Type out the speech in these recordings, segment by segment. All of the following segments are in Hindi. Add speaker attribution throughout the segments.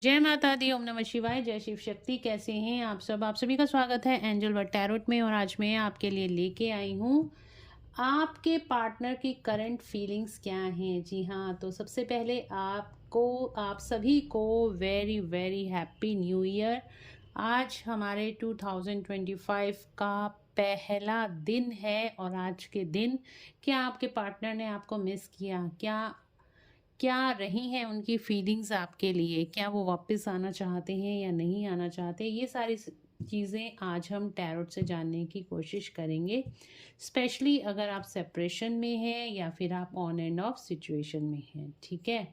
Speaker 1: जय माता दी, ओम नमः शिवाय, जय शिव शक्ति। कैसे हैं आप सब? आप सभी का स्वागत है एंजल वर्ड टैरोट में। और आज मैं आपके लिए लेके आई हूँ आपके पार्टनर की करंट फीलिंग्स क्या हैं। जी हाँ, तो सबसे पहले आप सभी को very very happy new year. आज हमारे 2025 का पहला दिन है और आज के दिन क्या आपके पार्टनर ने आपको मिस किया? क्या रही हैं उनकी फीलिंग्स आपके लिए? क्या वो वापस आना चाहते हैं या नहीं आना चाहते? ये सारी चीज़ें आज हम टैरोट से जानने की कोशिश करेंगे। स्पेशली अगर आप सेपरेशन में हैं या फिर आप ऑन एंड ऑफ सिचुएशन में हैं। ठीक है,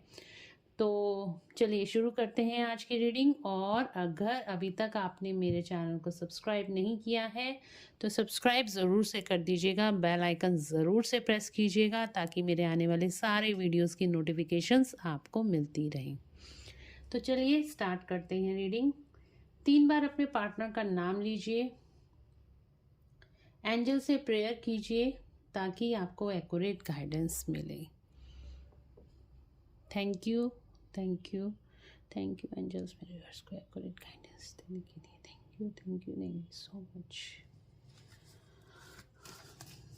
Speaker 1: तो चलिए शुरू करते हैं आज की रीडिंग। और अगर अभी तक आपने मेरे चैनल को सब्सक्राइब नहीं किया है तो सब्सक्राइब ज़रूर से कर दीजिएगा, बेल आइकन ज़रूर से प्रेस कीजिएगा ताकि मेरे आने वाले सारे वीडियोस की नोटिफिकेशंस आपको मिलती रहें। तो चलिए स्टार्ट करते हैं रीडिंग। 3 बार अपने पार्टनर का नाम लीजिए, एंजल से प्रेयर कीजिए ताकि आपको एक्यूरेट गाइडेंस मिले। Thank you, thank you, thank you angels, मेरे व्यूअर्स को एक्यूरेट गाइडेंस देने के लिए थैंक यू सो मच।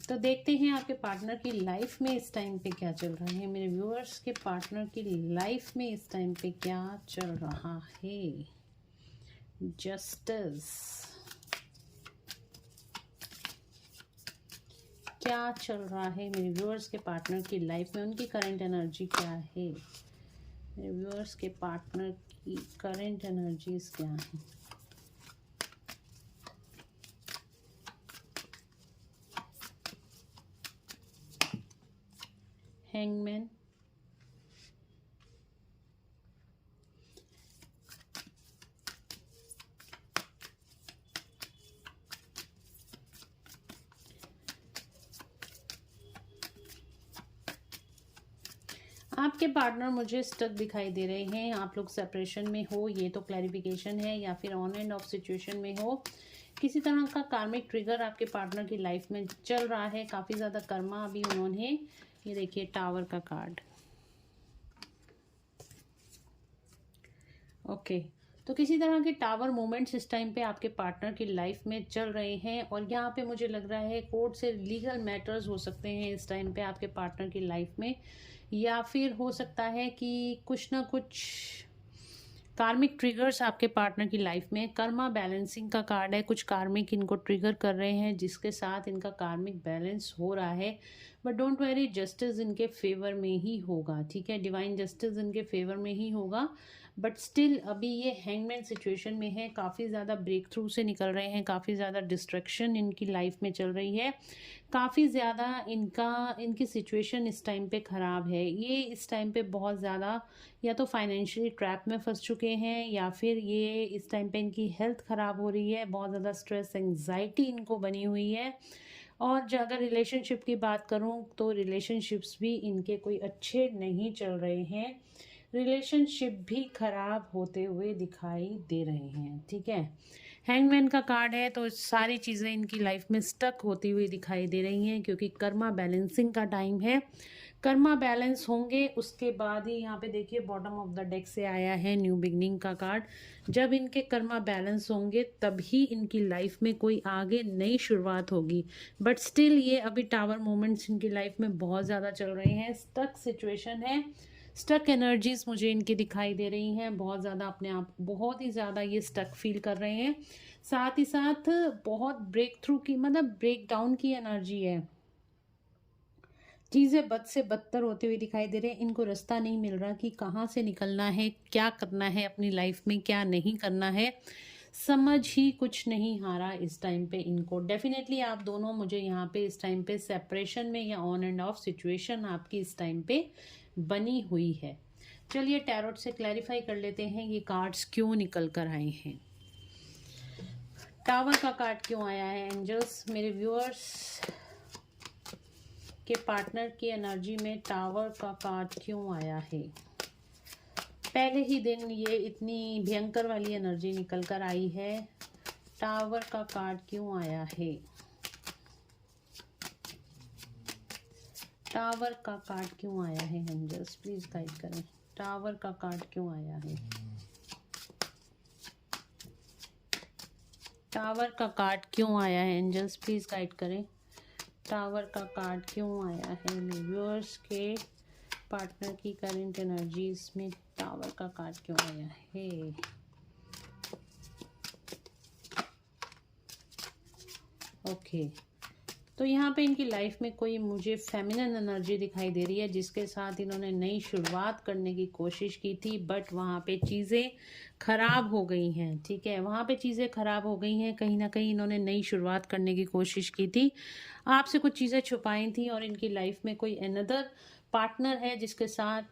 Speaker 1: तो देखते हैं आपके पार्टनर की लाइफ में इस टाइम पे क्या चल रहा है। मेरे व्यूअर्स के पार्टनर की लाइफ में इस टाइम पे क्या चल रहा है। जस्टिस, क्या चल रहा है मेरे व्यूअर्स के पार्टनर की लाइफ में? उनकी करंट एनर्जी क्या है? मेरे व्यूअर्स के पार्टनर की करंट एनर्जीज क्या है? हैंगमैन, आपके पार्टनर मुझे स्टक दिखाई दे रहे हैं। आप लोग सेपरेशन में हो, ये तो क्लैरिफिकेशन है, या फिर ऑन एंड ऑफ सिचुएशन में हो। किसी तरह का कार्मिक ट्रिगर आपके पार्टनर की लाइफ में चल रहा है। काफ़ी ज़्यादा कर्मा अभी उन्होंने, ये देखिए टावर का कार्ड। ओके, तो किसी तरह के टावर मोमेंट्स इस टाइम पे आपके पार्टनर की लाइफ में चल रहे हैं। और यहाँ पे मुझे लग रहा है कोर्ट से लीगल मैटर्स हो सकते हैं इस टाइम पे आपके पार्टनर की लाइफ में, या फिर हो सकता है कि कुछ ना कुछ कार्मिक ट्रिगर्स आपके पार्टनर की लाइफ में। कर्मा बैलेंसिंग का कार्ड है, कुछ कार्मिक इनको ट्रिगर कर रहे हैं जिसके साथ इनका कार्मिक बैलेंस हो रहा है। बट डोंट वरी, जस्टिस इनके फेवर में ही होगा। ठीक है, डिवाइन जस्टिस इनके फेवर में ही होगा। बट स्टिल अभी ये हैंगमैन सिचुएशन में है, काफ़ी ज़्यादा ब्रेक थ्रू से निकल रहे हैं, काफ़ी ज़्यादा डिस्ट्रैक्शन इनकी लाइफ में चल रही है, काफ़ी ज़्यादा इनकी सिचुएशन इस टाइम पे ख़राब है। ये इस टाइम पे बहुत ज़्यादा या तो फाइनेंशियली ट्रैप में फंस चुके हैं, या फिर ये इस टाइम पे इनकी हेल्थ ख़राब हो रही है, बहुत ज़्यादा स्ट्रेस एंग्जाइटी इनको बनी हुई है। और जो अगर रिलेशनशिप की बात करूं तो रिलेशनशिप्स भी इनके कोई अच्छे नहीं चल रहे हैं, रिलेशनशिप भी खराब होते हुए दिखाई दे रहे हैं। ठीक है, हैंगमैन का कार्ड है, तो सारी चीज़ें इनकी लाइफ में स्टक होती हुई दिखाई दे रही हैं क्योंकि कर्मा बैलेंसिंग का टाइम है। कर्मा बैलेंस होंगे उसके बाद ही, यहाँ पे देखिए बॉटम ऑफ द डेक से आया है न्यू बिगनिंग का कार्ड। जब इनके कर्मा बैलेंस होंगे तभी इनकी लाइफ में कोई आगे नई शुरुआत होगी। बट स्टिल ये अभी टावर मोमेंट्स इनकी लाइफ में बहुत ज़्यादा चल रहे हैं। स्टक सिचुएशन है, स्टक एनर्जीज मुझे इनकी दिखाई दे रही हैं। बहुत ज़्यादा अपने आप, बहुत ही ज़्यादा ये स्टक फील कर रहे हैं। साथ ही साथ बहुत ब्रेक थ्रू की, मतलब ब्रेक डाउन की एनर्जी है। चीज़ें बद से बदतर होते हुए दिखाई दे रहे हैं। इनको रास्ता नहीं मिल रहा कि कहाँ से निकलना है, क्या करना है अपनी लाइफ में, क्या नहीं करना है, समझ ही कुछ नहीं आ रहा इस टाइम पे इनको। डेफिनेटली आप दोनों मुझे यहाँ पे इस टाइम पे सेपरेशन में या ऑन एंड ऑफ सिचुएशन आपकी इस टाइम पे बनी हुई है। चलिए टैरोट से क्लैरिफाई कर लेते हैं ये कार्ड्स क्यों निकल कर आए हैं। टावर का कार्ड क्यों आया है एंजल्स? मेरे व्यूअर्स के पार्टनर की एनर्जी में टावर का कार्ड क्यों आया है? पहले ही दिन ये इतनी भयंकर वाली एनर्जी निकल कर आई है। टावर का कार्ड क्यों आया है? टावर का कार्ड क्यों आया है एंजल्स? प्लीज गाइड करें, टावर का कार्ड क्यों आया है? टावर का कार्ड क्यों आया है? एंजल्स प्लीज गाइड करें। टावर का कार्ड क्यों आया है? मेरे व्यूअर्स के पार्टनर की करंट एनर्जीज में टावर का कार्ड क्यों आया है? ओके, तो यहाँ पे इनकी लाइफ में कोई मुझे फेमिनिन एनर्जी दिखाई दे रही है जिसके साथ इन्होंने नई शुरुआत करने की कोशिश की थी, बट वहाँ पे चीज़ें खराब हो गई हैं। ठीक है, वहाँ पे चीज़ें खराब हो गई हैं। कहीं ना कहीं इन्होंने नई शुरुआत करने की कोशिश की थी, आपसे कुछ चीज़ें छुपाई थी, और इनकी लाइफ में कोई अनदर पार्टनर है जिसके साथ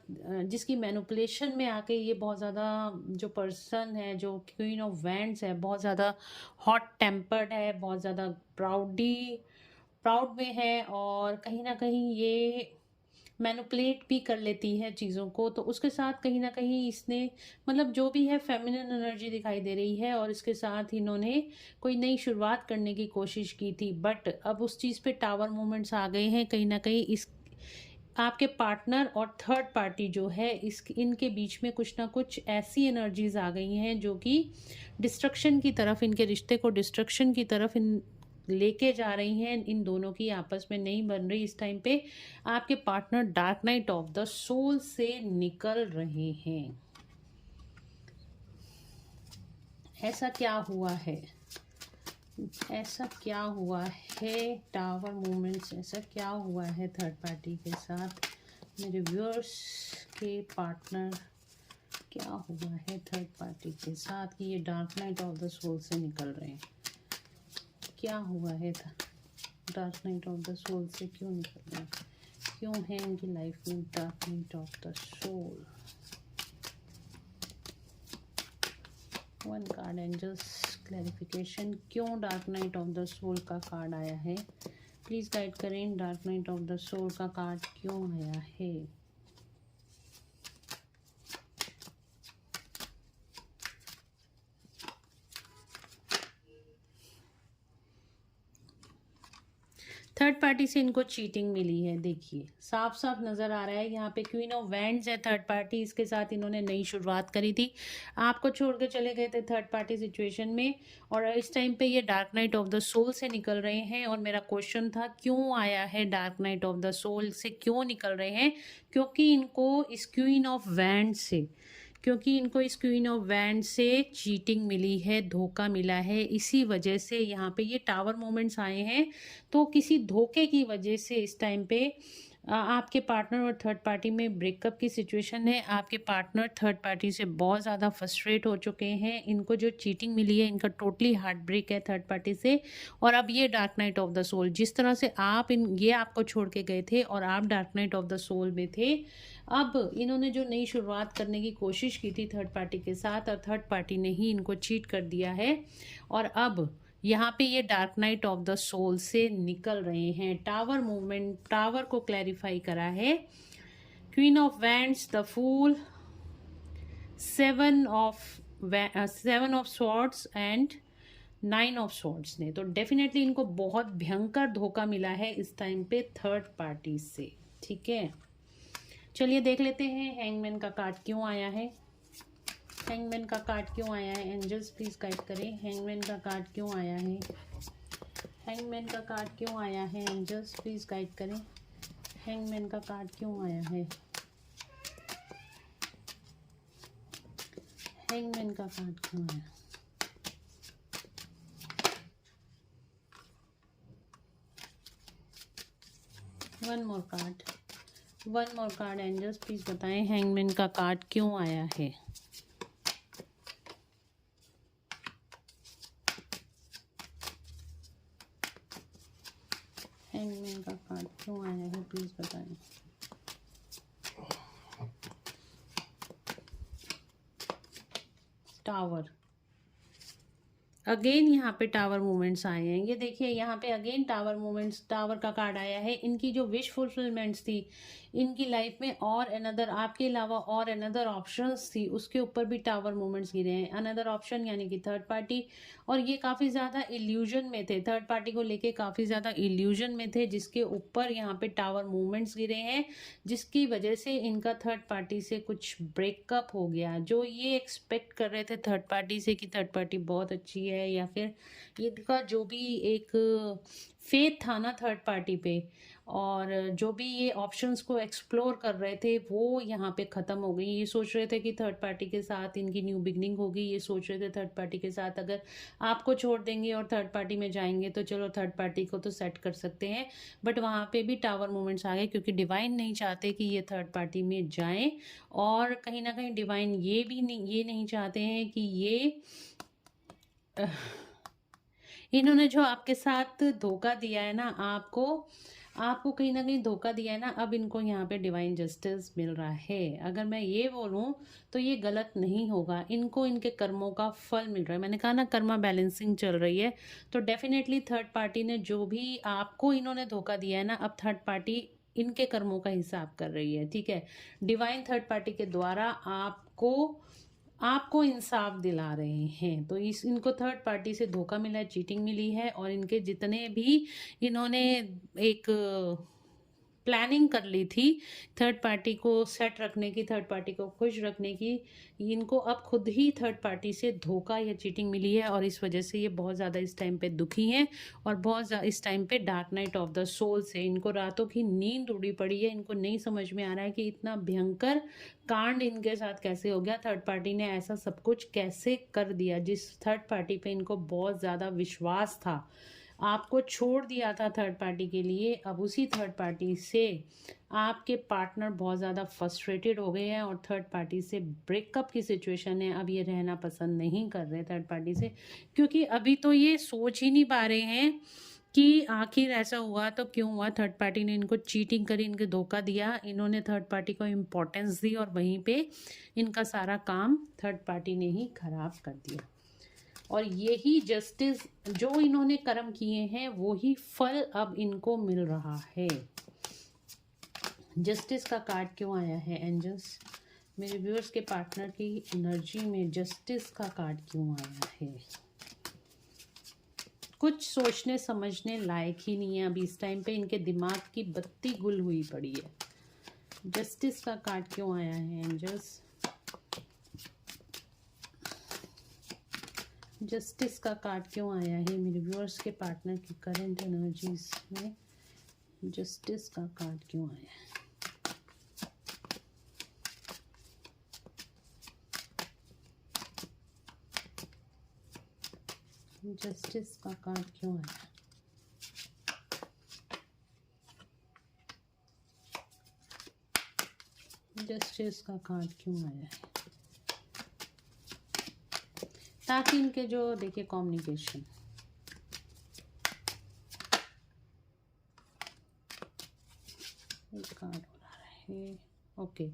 Speaker 1: जिसकी मैनिपुलेशन में आके ये बहुत ज़्यादा जो पर्सन है, जो क्वीन ऑफ वैंड्स है, बहुत ज़्यादा हॉट टेम्पर्ड है, बहुत ज़्यादा प्राउड में है, और कहीं ना कहीं ये मैनिपुलेट भी कर लेती है चीज़ों को। तो उसके साथ कहीं ना कहीं इसने मतलब जो भी है फेमिनिन एनर्जी दिखाई दे रही है, और इसके साथ इन्होंने कोई नई शुरुआत करने की कोशिश की थी, बट अब उस चीज़ पे टावर मोमेंट्स आ गए हैं। कहीं ना कहीं इस आपके पार्टनर और थर्ड पार्टी जो है इनके बीच में कुछ ना कुछ ऐसी एनर्जीज आ गई हैं जो कि डिस्ट्रक्शन की तरफ, इनके रिश्ते को डिस्ट्रक्शन की तरफ लेके जा रही हैं। इन दोनों की आपस में नहीं बन रही। इस टाइम पे आपके partner dark night of the soul से निकल रहे हैं। ऐसा क्या हुआ है? ऐसा क्या हुआ है? टावर मूवमेंट्स, ऐसा क्या हुआ है थर्ड पार्टी के साथ? मेरे व्यूअर्स के पार्टनर क्या हुआ है थर्ड पार्टी के साथ कि ये dark night of the soul से निकल रहे हैं? क्या हुआ है था dark night of the soul से क्यों निकल रहे हैं? क्यों है इनकी लाइफ में dark night of the soul? One card angels clarification, क्यों dark night of the soul का कार्ड आया है? प्लीज गाइड करें, dark night of the soul का कार्ड क्यों आया है? थर्ड पार्टी से इनको चीटिंग मिली है। देखिए साफ साफ नज़र आ रहा है यहाँ पे क्वीन ऑफ वैंड्स है थर्ड पार्टी, इसके साथ इन्होंने नई शुरुआत करी थी, आपको छोड़ के चले गए थे थर्ड पार्टी सिचुएशन में, और इस टाइम पे ये dark night of the soul से निकल रहे हैं। और मेरा क्वेश्चन था क्यों आया है dark night of the soul से क्यों निकल रहे हैं? क्योंकि इनको इस क्वीन ऑफ वैंड्स से क्वीन ऑफ वैंड से चीटिंग मिली है, धोखा मिला है। इसी वजह से यहाँ पे ये टावर मोमेंट्स आए हैं। तो किसी धोखे की वजह से इस टाइम पे आपके पार्टनर और थर्ड पार्टी में ब्रेकअप की सिचुएशन है। आपके पार्टनर थर्ड पार्टी से बहुत ज़्यादा फ्रस्ट्रेट हो चुके हैं। इनको जो चीटिंग मिली है, इनका टोटली हार्ट ब्रेक है थर्ड पार्टी से। और अब ये dark night of the soul, जिस तरह से ये आपको छोड़ के गए थे और आप dark night of the soul में थे, अब इन्होंने जो नई शुरुआत करने की कोशिश की थी थर्ड पार्टी के साथ, और थर्ड पार्टी ने ही इनको चीट कर दिया है। और अब यहाँ पे ये dark night of the soul से निकल रहे हैं। टावर मूवमेंट, टावर को क्लैरिफाई करा है queen of wands, the fool, seven of swords and 9 of swords ने। तो डेफिनेटली इनको बहुत भयंकर धोखा मिला है इस टाइम पे थर्ड पार्टी से। ठीक है, चलिए देख लेते हैं हैंगमैन का कार्ड क्यों आया है। हैंगमैन का कार्ड क्यों आया है? एंजल्स प्लीज गाइड करें, हैंगमैन का कार्ड क्यों आया है? हैंगमैन का कार्ड क्यों आया है? एंजल्स प्लीज गाइड करें, हैंगमैन का कार्ड क्यों आया है? हैंगमैन का कार्ड क्यों आया? One more card angels please बताएं, हैंगमैन का कार्ड क्यों आया है? हैंगमैन का कार्ड क्यों आया है प्लीज बताएं। टावर, अगेन यहाँ पे टावर मूवमेंट्स आए हैं। ये देखिए यहाँ पे अगेन टावर मूवमेंट्स, टावर का कार्ड आया है। इनकी जो विश फुलफिलमेंट्स थी इनकी लाइफ में, और अनदर आपके अलावा और अनदर ऑप्शंस थी, उसके ऊपर भी टावर मूवमेंट्स गिरे हैं। अनदर ऑप्शन यानी कि थर्ड पार्टी, और ये काफ़ी ज़्यादा इल्यूजन में थे, थर्ड पार्टी को लेके काफ़ी ज़्यादा इल्यूजन में थे, जिसके ऊपर यहाँ पे टावर मूवमेंट्स गिरे हैं, जिसकी वजह से इनका थर्ड पार्टी से कुछ ब्रेकअप हो गया। जो ये एक्सपेक्ट कर रहे थे थर्ड पार्टी से कि थर्ड पार्टी बहुत अच्छी है, है, या फिर इनका जो भी एक फेथ था ना थर्ड पार्टी पे, और जो भी ये ऑप्शंस को एक्सप्लोर कर रहे थे वो यहाँ पे ख़त्म हो गई। ये सोच रहे थे कि थर्ड पार्टी के साथ इनकी न्यू बिगनिंग होगी, ये सोच रहे थे थर्ड पार्टी के साथ अगर आपको छोड़ देंगे और थर्ड पार्टी में जाएंगे तो चलो थर्ड पार्टी को तो सेट कर सकते हैं, बट वहाँ पे भी टावर मूवमेंट्स आ गए, क्योंकि डिवाइन नहीं चाहते कि ये थर्ड पार्टी में जाएं, और कहीं ना कहीं डिवाइन ये नहीं चाहते हैं कि ये इन्होंने जो आपके साथ धोखा दिया है ना, आपको कहीं ना कहीं धोखा दिया है ना, अब इनको यहाँ पे डिवाइन जस्टिस मिल रहा है। अगर मैं ये बोलूँ तो ये गलत नहीं होगा, इनको इनके कर्मों का फल मिल रहा है। मैंने कहा ना कर्मा बैलेंसिंग चल रही है, तो डेफिनेटली थर्ड पार्टी ने जो भी आपको इन्होंने धोखा दिया है ना, अब थर्ड पार्टी इनके कर्मों का हिसाब कर रही है, ठीक है। डिवाइन थर्ड पार्टी के द्वारा आपको इंसाफ दिला रहे हैं। तो इनको थर्ड पार्टी से धोखा मिला है, चीटिंग मिली है, और इनके जितने भी इन्होंने एक प्लानिंग कर ली थी थर्ड पार्टी को सेट रखने की, थर्ड पार्टी को खुश रखने की, इनको अब खुद ही थर्ड पार्टी से धोखा या चीटिंग मिली है, और इस वजह से ये बहुत ज़्यादा इस टाइम पे दुखी हैं, और बहुत इस टाइम पे dark night of the soul से इनको रातों की नींद उड़ी पड़ी है। इनको नहीं समझ में आ रहा है कि इतना भयंकर कांड इनके साथ कैसे हो गया, थर्ड पार्टी ने ऐसा सब कुछ कैसे कर दिया। जिस थर्ड पार्टी पे इनको बहुत ज़्यादा विश्वास था, आपको छोड़ दिया था थर्ड पार्टी के लिए, अब उसी थर्ड पार्टी से आपके पार्टनर बहुत ज़्यादा फ्रस्ट्रेटेड हो गए हैं, और थर्ड पार्टी से ब्रेकअप की सिचुएशन है। अब ये रहना पसंद नहीं कर रहे थर्ड पार्टी से, क्योंकि अभी तो ये सोच ही नहीं पा रहे हैं कि आखिर ऐसा हुआ तो क्यों हुआ। थर्ड पार्टी ने इनको चीटिंग करी, इनको धोखा दिया, इन्होंने थर्ड पार्टी को इम्पोर्टेंस दी, और वहीं पे इनका सारा काम थर्ड पार्टी ने ही खराब कर दिया। और यही जस्टिस जो इन्होंने कर्म किए हैं वो ही फल अब इनको मिल रहा है। जस्टिस का कार्ड क्यों आया है एंजल्स? मेरे व्यूअर्स के पार्टनर की एनर्जी में जस्टिस का कार्ड क्यों आया है? कुछ सोचने समझने लायक ही नहीं है अभी इस टाइम पे, इनके दिमाग की बत्ती गुल हुई पड़ी है। जस्टिस का कार्ड क्यों आया है एंजल्स? जस्टिस का कार्ड क्यों आया है मेरे व्यूअर्स के पार्टनर की करंट एनर्जीज में? जस्टिस का कार्ड क्यों आया है? जस्टिस का कार्ड क्यों आया? जस्टिस का कार्ड क्यों आया है? ताकि इनके जो देखिए कम्युनिकेशन, एक कार्ड हो रहा है, ओके,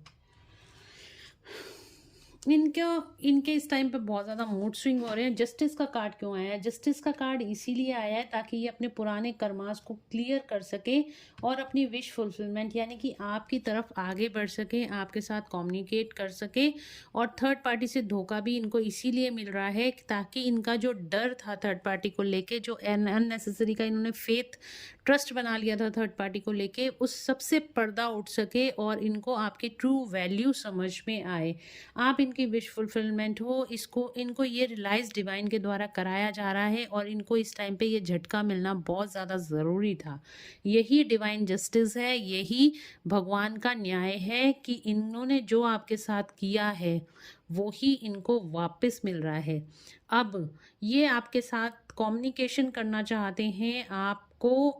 Speaker 1: इनके इस टाइम पे बहुत ज़्यादा मूड स्विंग हो रहे हैं। जस्टिस का कार्ड क्यों आया है? जस्टिस का कार्ड इसीलिए आया है ताकि ये अपने पुराने कर्मास को क्लियर कर सके और अपनी विश फुलफिलमेंट यानी कि आपकी तरफ आगे बढ़ सके, आपके साथ कम्युनिकेट कर सके। और थर्ड पार्टी से धोखा भी इनको इसीलिए मिल रहा है ताकि इनका जो डर था थर्ड पार्टी को लेके, जो अननेसेसरी का इन्होंने फेथ ट्रस्ट बना लिया था थर्ड पार्टी को लेके, उस सबसे पर्दा उठ सके और इनको आपकी ट्रू वैल्यू समझ में आए, आप इनकी विश फुलफिलमेंट हो। इनको ये रियलाइज डिवाइन के द्वारा कराया जा रहा है और इनको इस टाइम पे ये झटका मिलना बहुत ज़्यादा ज़रूरी था। यही डिवाइन जस्टिस है, यही भगवान का न्याय है कि इन्होंने जो आपके साथ किया है वो ही इनको वापस मिल रहा है। अब ये आपके साथ कम्युनिकेशन करना चाहते हैं,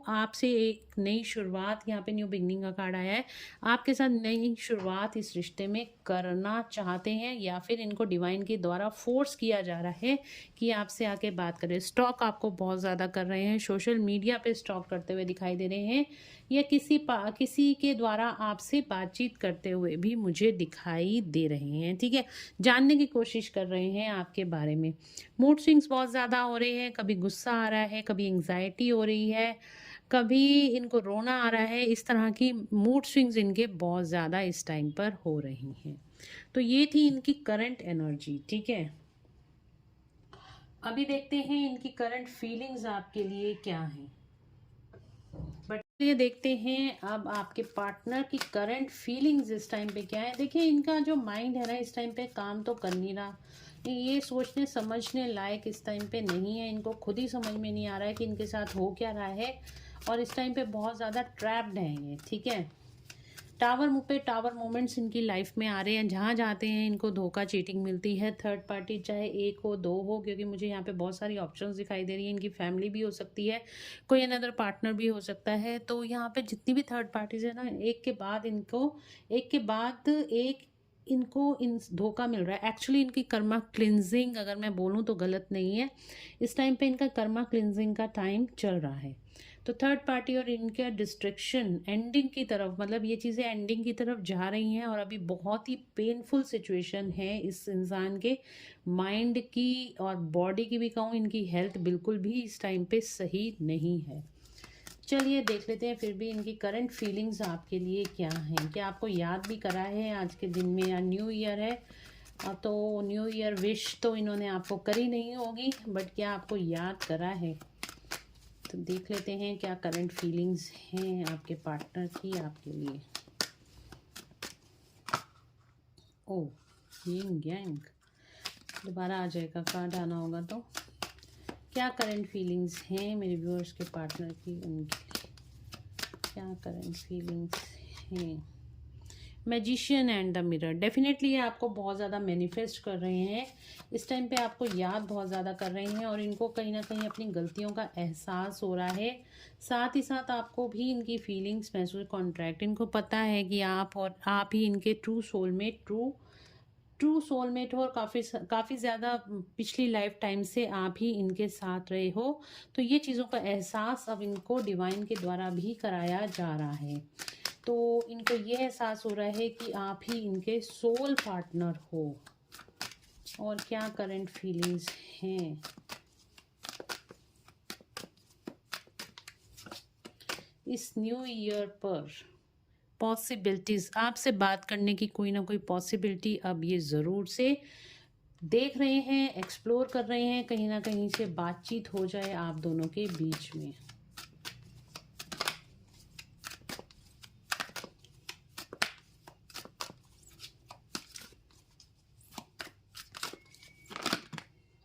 Speaker 1: आपसे एक नई शुरुआत, यहाँ पे न्यू बिगनिंग का कार्ड आया है, आपके साथ नई शुरुआत इस रिश्ते में करना चाहते हैं, या फिर इनको डिवाइन के द्वारा फोर्स किया जा रहा है कि आपसे आके बात करें। स्टॉक आपको बहुत ज़्यादा कर रहे हैं, सोशल मीडिया पे स्टॉक करते हुए दिखाई दे रहे हैं, या किसी के द्वारा आपसे बातचीत करते हुए भी मुझे दिखाई दे रहे हैं। ठीक है, जानने की कोशिश कर रहे हैं आपके बारे में। मूड स्विंग्स बहुत ज़्यादा हो रहे हैं, कभी गुस्सा आ रहा है, कभी एंग्जाइटी हो रही है, कभी इनको रोना आ रहा है। इस तरह की मूड स्विंग्स इनके बहुत ज़्यादा इस टाइम पर हो रही हैं। तो ये थी इनकी करंट एनर्जी। ठीक है, अभी देखते हैं इनकी करंट फीलिंग्स आपके लिए क्या हैं। बट ये देखते हैं अब आपके पार्टनर की करंट फीलिंग्स इस टाइम पे क्या है। देखिए, इनका जो माइंड है ना इस टाइम पे काम तो कर नहीं रहा, ये सोचने समझने लायक इस टाइम पे नहीं है। इनको खुद ही समझ में नहीं आ रहा है कि इनके साथ हो क्या रहा है, और इस टाइम पे बहुत ज़्यादा ट्रैप्ड हैं ये, ठीक है। टावर मुँह पे टावर मोमेंट्स इनकी लाइफ में आ रहे हैं, जहाँ जाते हैं इनको धोखा चीटिंग मिलती है। थर्ड पार्टी चाहे एक हो दो हो, क्योंकि मुझे यहाँ पे बहुत सारी ऑप्शंस दिखाई दे रही है। इनकी फैमिली भी हो सकती है, कोई अनदर पार्टनर भी हो सकता है। तो यहाँ पे जितनी भी थर्ड पार्टीज है ना, एक के बाद एक इनको इन धोखा मिल रहा है। एक्चुअली इनकी कर्मा क्लिनजिंग अगर मैं बोलूँ तो गलत नहीं है, इस टाइम पे इनका कर्मा क्लिनजिंग का टाइम चल रहा है। तो थर्ड पार्टी और इनका डिस्ट्रैक्शन एंडिंग की तरफ, मतलब ये चीज़ें एंडिंग की तरफ जा रही हैं, और अभी बहुत ही पेनफुल सिचुएशन है इस इंसान के माइंड की और बॉडी की भी कहूँ। इनकी हेल्थ बिल्कुल भी इस टाइम पे सही नहीं है। चलिए देख लेते हैं फिर भी इनकी करंट फीलिंग्स आपके लिए क्या हैं। क्या आपको याद भी करा है आज के दिन में, या न्यू ईयर है तो न्यू ईयर विश तो इन्होंने आपको करी नहीं होगी, बट क्या आपको याद करा है? तो देख लेते हैं क्या करंट फीलिंग्स हैं आपके पार्टनर की आपके लिए। ओ यिंग यांग दोबारा आ जाएगा, कार्ड आना होगा तो। क्या करंट फीलिंग्स हैं मेरे व्यूअर्स के पार्टनर की उनके लिए, क्या करंट फीलिंग्स हैं? Magician and the mirror, definitely ये आपको बहुत ज़्यादा मैनिफेस्ट कर रहे हैं इस टाइम पे, आपको याद बहुत ज़्यादा कर रहे हैं, और इनको कहीं ना कहीं अपनी गलतियों का एहसास हो रहा है। साथ ही साथ आपको भी इनकी फीलिंग्स महसूस, कॉन्ट्रैक्ट, इनको पता है कि आप ही इनके ट्रू सोलमेट हो, और काफ़ी ज़्यादा पिछली लाइफ टाइम से आप ही इनके साथ रहे हो। तो ये चीज़ों का एहसास अब इनको डिवाइन के द्वारा भी कराया जा रहा है। तो इनको ये एहसास हो रहा है कि आप ही इनके सोल पार्टनर हो। और क्या करंट फीलिंग्स हैं? इस न्यू ईयर पर पॉसिबिलिटीज़, आपसे बात करने की कोई ना कोई पॉसिबिलिटी अब ये ज़रूर से देख रहे हैं, एक्सप्लोर कर रहे हैं, कहीं ना कहीं से बातचीत हो जाए आप दोनों के बीच में।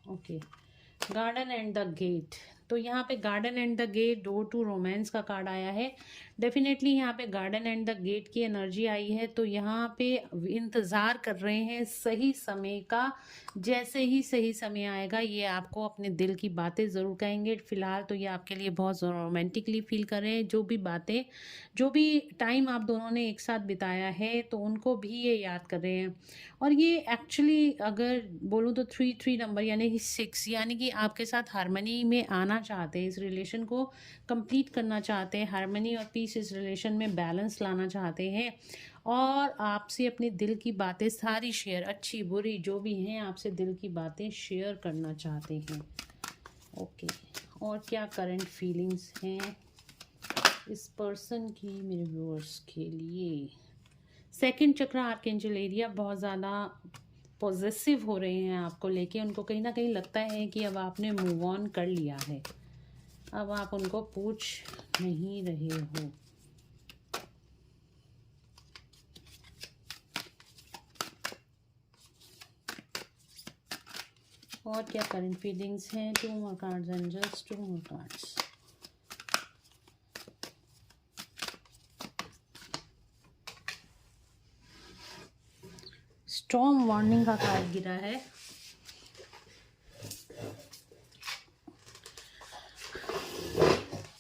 Speaker 1: Okay, garden and the gate, तो यहाँ पे garden and the gate, door to romance का कार्ड आया है। डेफिनेटली यहाँ पे गार्डन एंड द गेट की एनर्जी आई है। तो यहाँ पे इंतज़ार कर रहे हैं सही समय का, जैसे ही सही समय आएगा ये आपको अपने दिल की बातें ज़रूर कहेंगे। फिलहाल तो ये आपके लिए बहुत रोमांटिकली फील कर रहे हैं। जो भी टाइम आप दोनों ने एक साथ बिताया है, तो उनको भी ये याद कर रहे हैं। और ये एक्चुअली अगर बोलूँ तो 3 नंबर यानी कि 6, यानी कि आपके साथ हार्मनी में आना चाहते हैं, इस रिलेशन को कंप्लीट करना चाहते हैं, हार्मनी और पीस इस रिलेशन में बैलेंस लाना चाहते हैं, और आपसे अपने दिल की बातें सारी शेयर, अच्छी बुरी जो भी हैं, आपसे दिल की बातें शेयर करना चाहते हैं। ओके, और क्या करंट फीलिंग्स हैं इस पर्सन की मेरे व्यूअर्स के लिए? सेकंड चक्र आर्कएंजल एरिया बहुत ज़्यादा पॉजेसिव हो रहे हैं आपको लेके। उनको कहीं ना कहीं लगता है कि अब आपने मूव ऑन कर लिया है, अब आप उनको पूछ नहीं रहे हो। और क्या करंट फीलिंग्स हैं? 2 more cards and just 2 more cards. Storm warning का कार्ड गिरा है।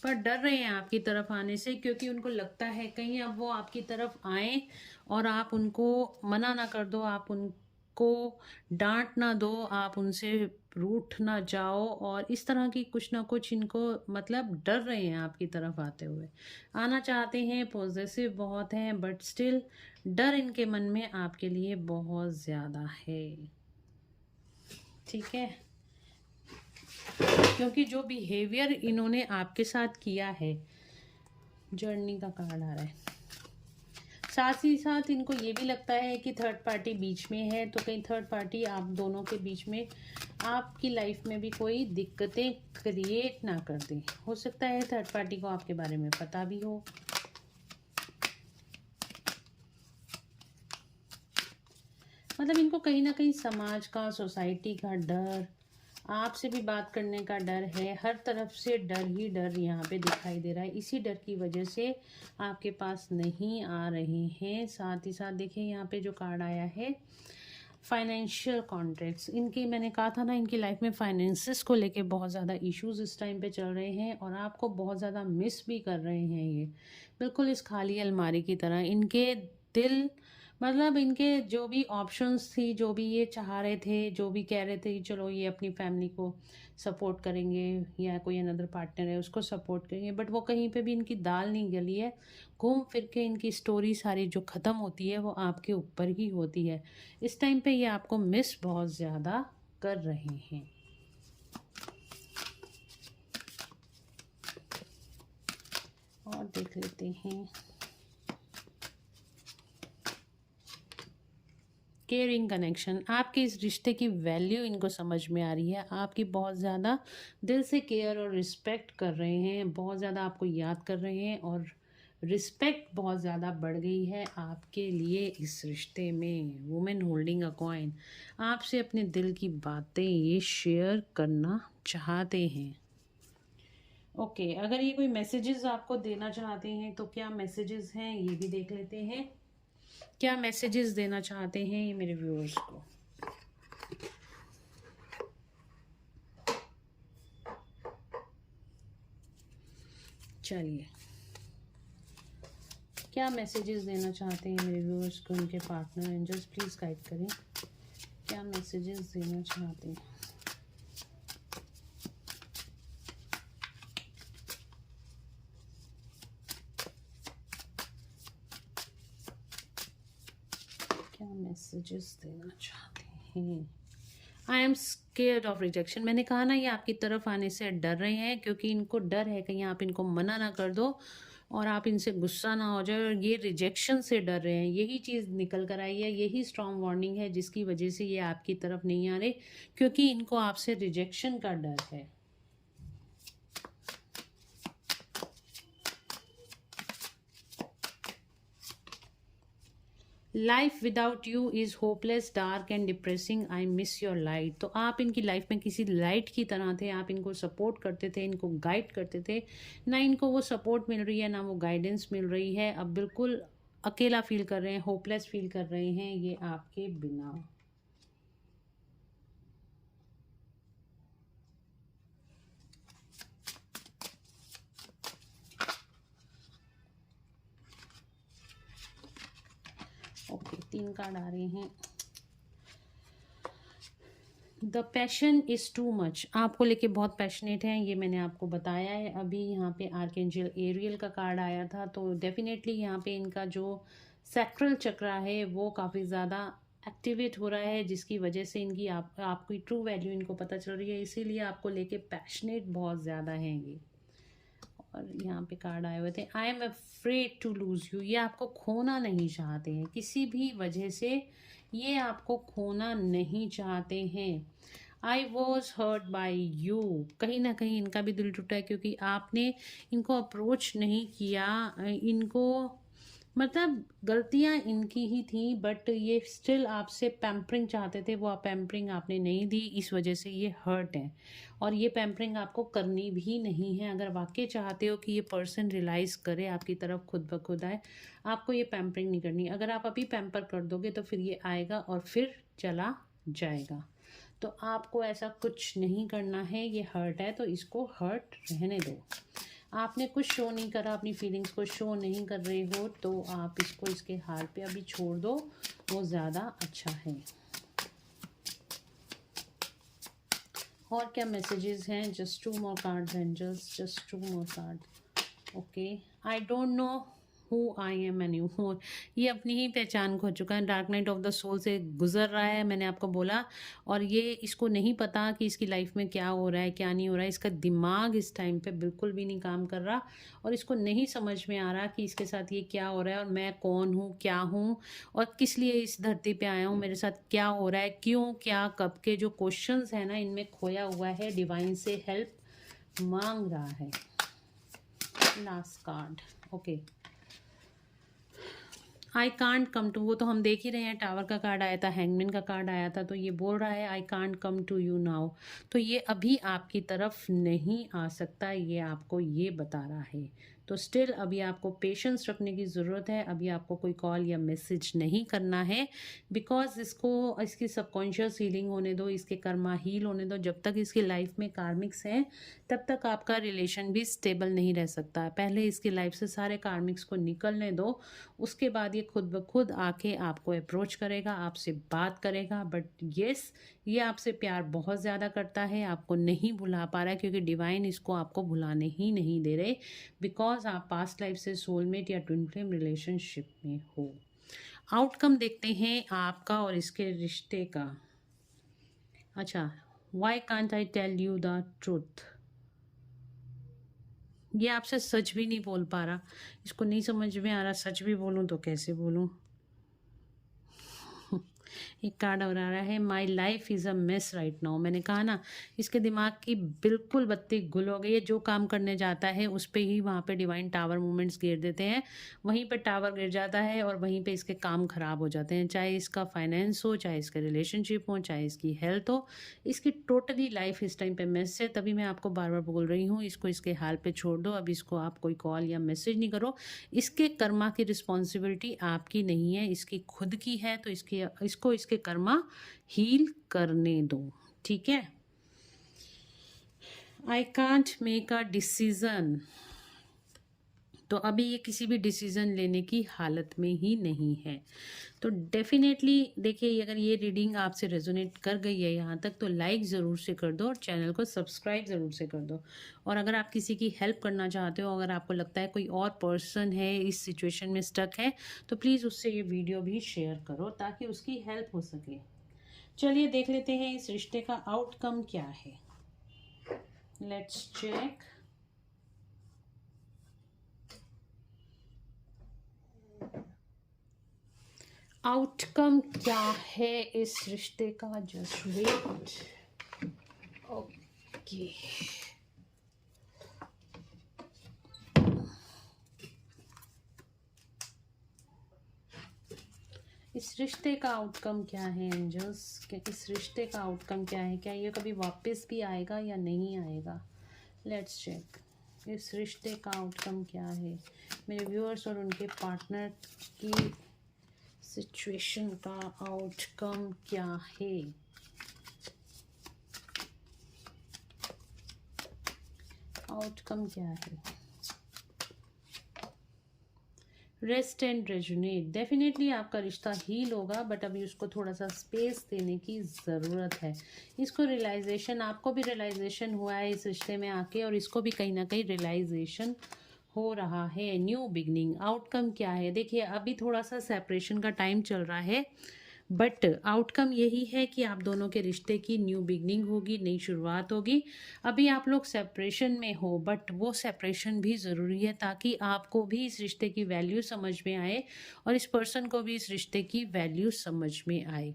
Speaker 1: पर डर रहे हैं आपकी तरफ आने से, क्योंकि उनको लगता है कहीं अब वो आपकी तरफ आए और आप उनको मना ना कर दो, आप उनको डांट ना दो, आप उनसे रूठ ना जाओ, और इस तरह की कुछ ना कुछ इनको मतलब डर रहे हैं आपकी तरफ आते हुए। आना चाहते हैं, पॉजिटिव बहुत हैं, बट स्टिल डर इनके मन में आपके लिए बहुत ज़्यादा है, ठीक है। क्योंकि जो बिहेवियर इन्होंने आपके साथ किया है, जर्नी का कार्ड आ रहा है, साथ ही साथ इनको ये भी लगता है कि थर्ड पार्टी बीच में है, तो कहीं थर्ड पार्टी आप दोनों के बीच में आपकी लाइफ में भी कोई दिक्कतें क्रिएट ना कर दे। हो सकता है थर्ड पार्टी को आपके बारे में पता भी हो। मतलब इनको कहीं ना कहीं समाज का, सोसाइटी का डर, आपसे भी बात करने का डर है, हर तरफ से डर ही डर यहाँ पे दिखाई दे रहा है। इसी डर की वजह से आपके पास नहीं आ रहे हैं। साथ ही साथ देखिए यहाँ पे जो कार्ड आया है फाइनेंशियल कॉन्ट्रैक्ट्स, इनकी मैंने कहा था ना, इनकी लाइफ में फाइनेंसिस को लेके बहुत ज़्यादा इश्यूज इस टाइम पे चल रहे हैं और आपको बहुत ज़्यादा मिस भी कर रहे हैं। ये बिल्कुल इस खाली अलमारी की तरह इनके दिल, मतलब इनके जो भी ऑप्शंस थी, जो भी ये चाह रहे थे, जो भी कह रहे थे कि चलो ये अपनी फैमिली को सपोर्ट करेंगे या कोई अनदर पार्टनर है उसको सपोर्ट करेंगे, बट वो कहीं पे भी इनकी दाल नहीं गली है। घूम फिर के इनकी स्टोरी सारी जो ख़त्म होती है वो आपके ऊपर ही होती है। इस टाइम पे ये आपको मिस बहुत ज़्यादा कर रहे हैं। और देख लेते हैं केयरिंग कनेक्शन, आपके इस रिश्ते की वैल्यू इनको समझ में आ रही है। आपकी बहुत ज़्यादा दिल से केयर और रिस्पेक्ट कर रहे हैं, बहुत ज़्यादा आपको याद कर रहे हैं और रिस्पेक्ट बहुत ज़्यादा बढ़ गई है आपके लिए इस रिश्ते में। वुमेन होल्डिंग अ कॉइन, आपसे अपने दिल की बातें ये शेयर करना चाहते हैं। ओके, अगर ये कोई मैसेजेस आपको देना चाहते हैं तो क्या मैसेजेस हैं ये भी देख लेते हैं। क्या मैसेजेस देना चाहते हैं ये मेरे व्यूअर्स को। चलिए, क्या मैसेजेस देना चाहते हैं मेरे व्यूअर्स को उनके पार्टनर। एंजल्स प्लीज गाइड करें, क्या मैसेजेस देना चाहते हैं। क्या मैसेजेस देना चाहते हैं। I am scared of rejection, मैंने कहा ना ये आपकी तरफ आने से डर रहे हैं क्योंकि इनको डर है कहीं आप इनको मना ना कर दो और आप इनसे गुस्सा ना हो जाए, और ये रिजेक्शन से डर रहे हैं। यही चीज़ निकल कर आई है, यही स्ट्रॉन्ग वार्निंग है जिसकी वजह से ये आपकी तरफ नहीं आ रहे, क्योंकि इनको आपसे रिजेक्शन का डर है। Life without you is hopeless, dark and depressing, I miss your light. तो आप इनकी लाइफ में किसी लाइट की तरह थे, आप इनको सपोर्ट करते थे, इनको गाइड करते थे, ना इनको वो सपोर्ट मिल रही है ना वो गाइडेंस मिल रही है। अब बिल्कुल अकेला फील कर रहे हैं, होपलेस फील कर रहे हैं ये आपके बिना। ओके, 3 कार्ड आ रहे हैं। The passion is too much, आपको लेके बहुत पैशनेट हैं, ये मैंने आपको बताया है। अभी यहाँ पे आर्कएंजल एरियल का कार्ड आया था, तो डेफिनेटली यहाँ पे इनका जो सैक्रल चक्रा है वो काफ़ी ज़्यादा एक्टिवेट हो रहा है, जिसकी वजह से इनकी आपकी ट्रू वैल्यू इनको पता चल रही है, इसीलिए आपको लेके पैशनेट बहुत ज़्यादा हैं ये। और यहाँ पे कार्ड आए हुए थे I am afraid to lose you, ये आपको खोना नहीं चाहते हैं किसी भी वजह से, ये आपको खोना नहीं चाहते हैं। I was hurt by you, कहीं ना कहीं इनका भी दिल टूटा है क्योंकि आपने इनको अप्रोच नहीं किया। इनको मतलब गलतियां इनकी ही थी, बट ये स्टिल आपसे पैम्परिंग चाहते थे, वो पैम्परिंग आपने नहीं दी, इस वजह से ये हर्ट है। और ये पैम्परिंग आपको करनी भी नहीं है। अगर वाकई चाहते हो कि ये पर्सन रियलाइज़ करे आपकी तरफ, खुद ब खुद आए, आपको ये पैम्परिंग नहीं करनी। अगर आप अभी पैम्पर कर दोगे तो फिर ये आएगा और फिर चला जाएगा। तो आपको ऐसा कुछ नहीं करना है। ये हर्ट है तो इसको हर्ट रहने दो। आपने कुछ शो नहीं करा, अपनी फीलिंग्स को शो नहीं कर रहे हो, तो आप इसको इसके हाल पे अभी छोड़ दो, वो ज़्यादा अच्छा है। और क्या मैसेजेस हैं। Just 2 more cards angels, just 2 more card. Okay, I don't know who I am any more, ये अपनी ही पहचान खो चुका है, dark night of the soul से गुजर रहा है, मैंने आपको बोला। और ये इसको नहीं पता कि इसकी लाइफ में क्या हो रहा है क्या नहीं हो रहा है, इसका दिमाग इस टाइम पे बिल्कुल भी नहीं काम कर रहा और इसको नहीं समझ में आ रहा कि इसके साथ ये क्या हो रहा है और मैं कौन हूँ, क्या हूँ और किस लिए इस धरती पे आया हूँ, मेरे साथ क्या हो रहा है, क्यों, क्या, कब के जो क्वेश्चंस हैं ना, इनमें खोया हुआ है। डिवाइन से हेल्प मांग रहा है। Last card. Okay, I can't come to, वो तो हम देख ही रहे हैं, टावर का कार्ड आया था, हैंगमैन का कार्ड आया था, तो ये बोल रहा है I can't come to you now, तो ये अभी आपकी तरफ नहीं आ सकता, ये आपको ये बता रहा है। तो स्टिल अभी आपको पेशेंस रखने की ज़रूरत है, अभी आपको कोई कॉल या मैसेज नहीं करना है, बिकॉज इसकी सबकॉन्शियस हीलिंग होने दो, इसके कर्मा हील होने दो। जब तक इसकी लाइफ में कार्मिक्स हैं तब तक आपका रिलेशन भी स्टेबल नहीं रह सकता है। पहले इसकी लाइफ से सारे कार्मिक्स को निकलने दो, उसके बाद ये खुद ब खुद आके आपको अप्रोच करेगा, आपसे बात करेगा। बट येस, ये आपसे प्यार बहुत ज़्यादा करता है, आपको नहीं भुला पा रहा है, क्योंकि डिवाइन इसको आपको भुलाने ही नहीं दे रहे, बिकॉज आप पास्ट लाइफ से सोलमेट या ट्विन फ्लेम रिलेशनशिप में हो। आउटकम देखते हैं आपका और इसके रिश्ते का। अच्छा, why can't I tell you the truth, ये आपसे सच भी नहीं बोल पा रहा, इसको नहीं समझ में आ रहा सच भी बोलूं तो कैसे बोलूं। एक कार्ड और आ रहा है, my life is a mess right now. मैंने कहा ना, इसके दिमाग की बिल्कुल बत्ती गुल हो गई है, जो काम करने जाता है उस पे ही वहाँ पे डिवाइन टावर मूवमेंट्स गिर देते हैं, वहीं पे टावर गिर जाता है और वहीं पे इसके काम खराब हो जाते हैं, चाहे इसका फाइनेंस हो, चाहे इसका रिलेशनशिप हो, चाहे इसकी हेल्थ हो, इसकी टोटली लाइफ इस टाइम पे मेस है। तभी मैं आपको बार बार बोल रही हूँ, इसको इसके हाल पे छोड़ दो, अब इसको आप कोई कॉल या मैसेज नहीं करो, इसके कर्मा की रिस्पॉन्सिबिलिटी आपकी नहीं है, इसकी खुद की है, तो इसको इसके कर्मा हील करने दो, ठीक है। I can't make a decision, तो अभी ये किसी भी डिसीजन लेने की हालत में ही नहीं है। तो डेफिनेटली देखिए, अगर ये रीडिंग आपसे रेजोनेट कर गई है यहाँ तक, तो लाइक ज़रूर से कर दो और चैनल को सब्सक्राइब ज़रूर से कर दो। और अगर आप किसी की हेल्प करना चाहते हो, अगर आपको लगता है कोई और पर्सन है इस सिचुएशन में स्टक है, तो प्लीज़ उससे ये वीडियो भी शेयर करो ताकि उसकी हेल्प हो सके। चलिए देख लेते हैं इस रिश्ते का आउटकम क्या है। Let's check. आउटकम क्या है इस रिश्ते का, जस्ट वेट। ओके, इस रिश्ते का आउटकम क्या है एंजल्स, क्या इस रिश्ते का आउटकम क्या है, क्या ये कभी वापस भी आएगा या नहीं आएगा। लेट्स चेक इस रिश्ते का आउटकम क्या है। मेरे व्यूअर्स और उनके पार्टनर की सिचुएशन का आउटकम क्या है। आउटकम क्या है। रेस्ट एंड रेजुनेट, डेफिनेटली आपका रिश्ता हील होगा, बट अभी उसको थोड़ा सा स्पेस देने की ज़रूरत है। इसको रियलाइजेशन, आपको भी रियलाइजेशन हुआ है इस रिश्ते में आके, और इसको भी कहीं ना कहीं रियलाइजेशन हो रहा है। न्यू बिगनिंग, आउटकम क्या है। देखिए, अभी थोड़ा सा सेपरेशन का टाइम चल रहा है, बट आउटकम यही है कि आप दोनों के रिश्ते की न्यू बिगनिंग होगी, नई शुरुआत होगी। अभी आप लोग सेपरेशन में हो, बट वो सेपरेशन भी ज़रूरी है ताकि आपको भी इस रिश्ते की वैल्यू समझ में आए और इस पर्सन को भी इस रिश्ते की वैल्यू समझ में आए।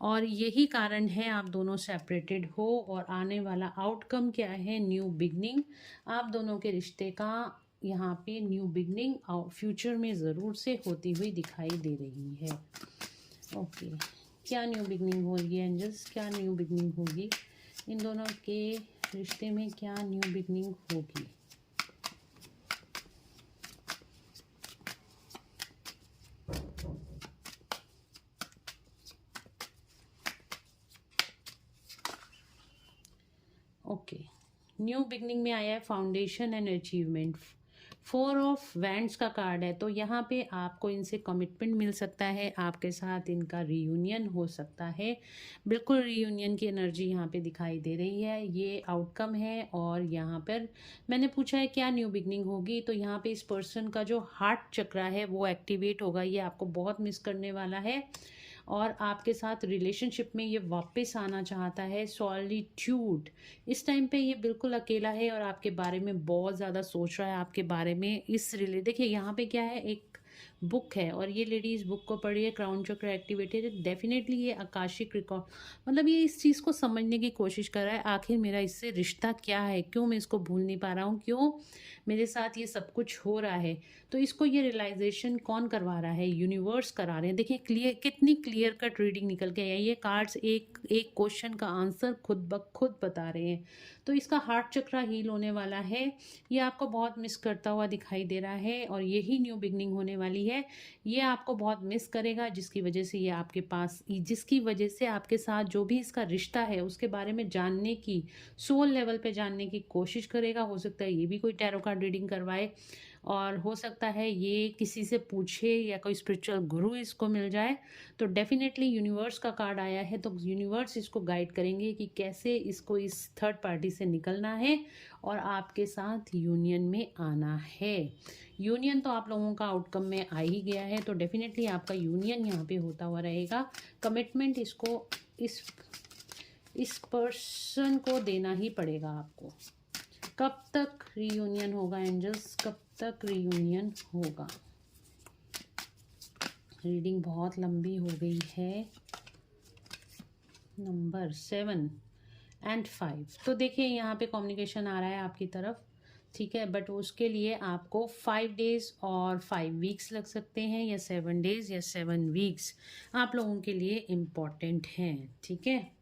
Speaker 1: और यही कारण है आप दोनों सेपरेटेड हो, और आने वाला आउटकम क्या है, न्यू बिगनिंग। आप दोनों के रिश्ते का यहाँ पे न्यू बिगनिंग फ्यूचर में ज़रूर से होती हुई दिखाई दे रही है। ओके, क्या न्यू बिगनिंग होगी एंजल्स, क्या न्यू बिगनिंग होगी इन दोनों के रिश्ते में, क्या न्यू बिगनिंग होगी। ओके, न्यू बिगनिंग में आया है foundation and achievement. 4 of wands का कार्ड है, तो यहाँ पे आपको इनसे कमिटमेंट मिल सकता है, आपके साथ इनका रीयूनियन हो सकता है। बिल्कुल रीयूनियन की एनर्जी यहाँ पे दिखाई दे रही है, ये आउटकम है। और यहाँ पर मैंने पूछा है क्या न्यू बिगनिंग होगी, तो यहाँ पे इस पर्सन का जो हार्ट चक्रा है वो एक्टिवेट होगा, ये आपको बहुत मिस करने वाला है और आपके साथ रिलेशनशिप में ये वापस आना चाहता है। सॉलिट्यूड, इस टाइम पे ये बिल्कुल अकेला है और आपके बारे में बहुत ज़्यादा सोच रहा है, आपके बारे में। देखिए यहाँ पे क्या है, एक बुक है और ये लेडी इस बुक को पढ़ी है, क्राउन चक्र एक्टिवेटेड है, डेफिनेटली ये आकाशिक रिकॉर्ड, मतलब ये इस चीज़ को समझने की कोशिश कर रहा है आखिर मेरा इससे रिश्ता क्या है, क्यों मैं इसको भूल नहीं पा रहा हूँ, क्यों मेरे साथ ये सब कुछ हो रहा है। तो इसको ये रियलाइजेशन कौन करवा रहा है, यूनिवर्स करा रहे हैं। देखिए क्लियर, कितनी क्लियर कट रीडिंग निकल के आई है। ये कार्ड्स एक एक क्वेश्चन का आंसर खुद ब खुद बता रहे हैं। तो इसका हार्ट चक्रा हील होने वाला है, ये आपको बहुत मिस करता हुआ दिखाई दे रहा है और यही न्यू बिगनिंग होने वाली है। ये आपको बहुत मिस करेगा, जिसकी वजह से ये आपके पास, जिसकी वजह से आपके साथ जो भी इसका रिश्ता है उसके बारे में जानने की, सोल लेवल पे जानने की कोशिश करेगा। हो सकता है ये भी कोई टैरो कार्ड रीडिंग करवाए और हो सकता है ये किसी से पूछे या कोई स्पिरिचुअल गुरु इसको मिल जाए। तो डेफिनेटली यूनिवर्स का कार्ड आया है, तो यूनिवर्स इसको गाइड करेंगे कि कैसे इसको इस थर्ड पार्टी से निकलना है और आपके साथ यूनियन में आना है। यूनियन तो आप लोगों का आउटकम में आ ही गया है, तो डेफिनेटली आपका यूनियन यहाँ पे होता हुआ रहेगा। कमिटमेंट इसको इस पर्सन को देना ही पड़ेगा आपको। कब तक रीयूनियन होगा एंजल्स, कब तक रीयूनियन होगा? रीडिंग बहुत लंबी हो गई है। नंबर 7 एंड 5, तो देखिए यहाँ पे कम्युनिकेशन आ रहा है आपकी तरफ, ठीक है, बट उसके लिए आपको 5 डेज और 5 वीक्स लग सकते हैं, या 7 डेज या 7 वीक्स आप लोगों के लिए इम्पॉर्टेंट हैं, ठीक है।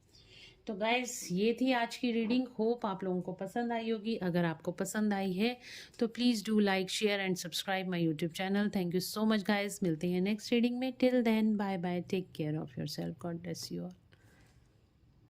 Speaker 1: तो गाइस ये थी आज की रीडिंग, होप आप लोगों को पसंद आई होगी। अगर आपको पसंद आई है तो please do like, share and subscribe my YouTube channel. Thank you so much guys, मिलते हैं नेक्स्ट रीडिंग में। Till then bye bye, take care of yourself, God bless you all.